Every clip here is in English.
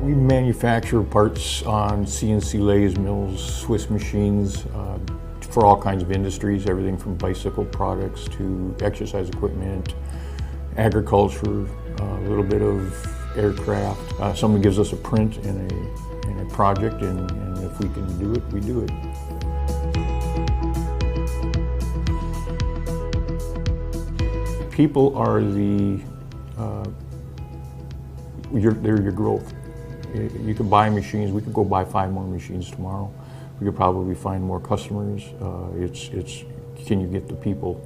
We manufacture parts on CNC lathes, mills, Swiss machines, for all kinds of industries, everything from bicycle products to exercise equipment, agriculture, a little bit of aircraft. Someone gives us a print in a project, and if we can do it, we do it. People are they're your growth. You can buy machines. We could go buy 5 more machines tomorrow. We could probably find more customers. It's can you get the people?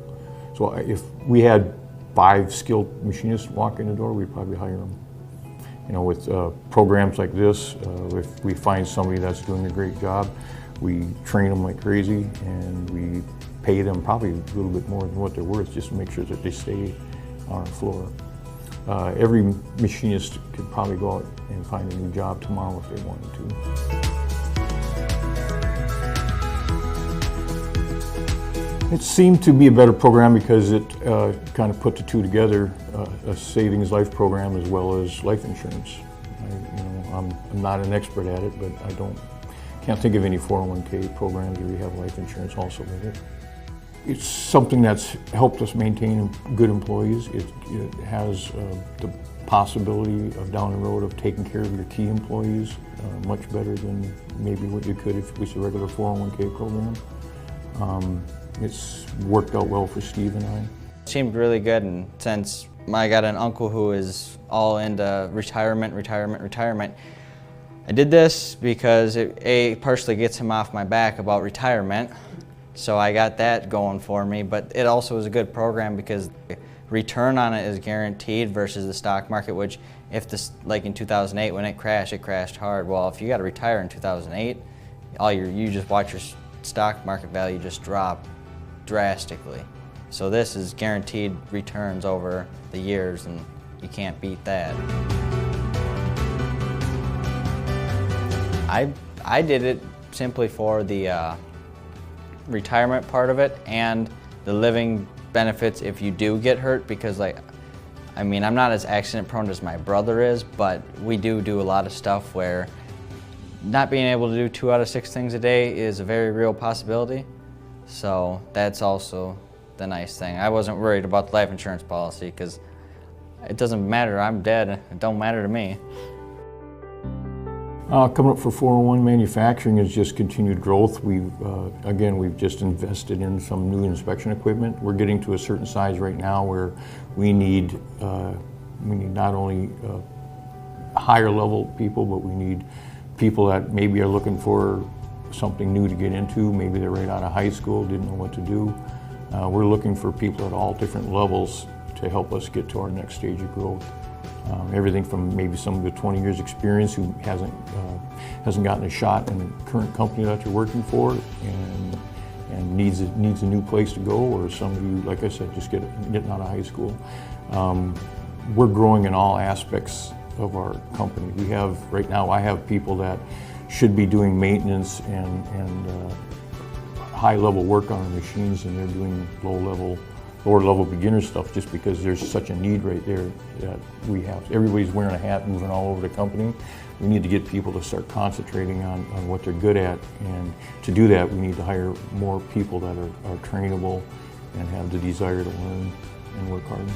So if we had 5 skilled machinists walk in the door, we'd probably hire them. You know, with programs like this, if we find somebody that's doing a great job, we train them like crazy, and we pay them probably a little bit more than what they're worth just to make sure that they stay on our floor. Every machinist could probably go out and find a new job tomorrow if they wanted to. It seemed to be a better program because it kind of put the two together, a savings life program as well as life insurance. I'm not an expert at it, but can't think of any 401k programs where you have life insurance also with it. It's something that's helped us maintain good employees. It has the possibility of down the road of taking care of your key employees much better than maybe what you could if it was a regular 401k program. It's worked out well for Steve and I. It seemed really good, and since I got an uncle who is all into retirement, I did this because it partially gets him off my back about retirement. So I got that going for me, but it also is a good program because return on it is guaranteed versus the stock market, which if this, like in 2008 when it crashed hard. Well, if you got to retire in 2008, you just watch your stock market value just drop drastically. So this is guaranteed returns over the years, and you can't beat that. I did it simply for the retirement part of it and the living benefits if you do get hurt, because I'm not as accident prone as my brother is, but we do a lot of stuff where not being able to do 2 out of 6 things a day is a very real possibility. So that's also the nice thing. I wasn't worried about the life insurance policy because it doesn't matter, I'm dead, it don't matter to me. Coming up for 401 manufacturing is just continued growth. We've just invested in some new inspection equipment. We're getting to a certain size right now where we need not only higher level people, but we need people that maybe are looking for something new to get into. Maybe they're right out of high school, didn't know what to do. We're looking for people at all different levels to help us get to our next stage of growth. Everything from maybe someone with 20 years experience who hasn't gotten a shot in the current company that they're working for and needs a new place to go, or somebody who, like I said, just getting out of high school. We're growing in all aspects of our company. Right now I have people that should be doing maintenance and high-level work on our machines, and they're doing lower-level beginner stuff just because there's such a need right there that we have. Everybody's wearing a hat, moving all over the company. We need to get people to start concentrating on what they're good at, and to do that we need to hire more people that are trainable and have the desire to learn and work hard.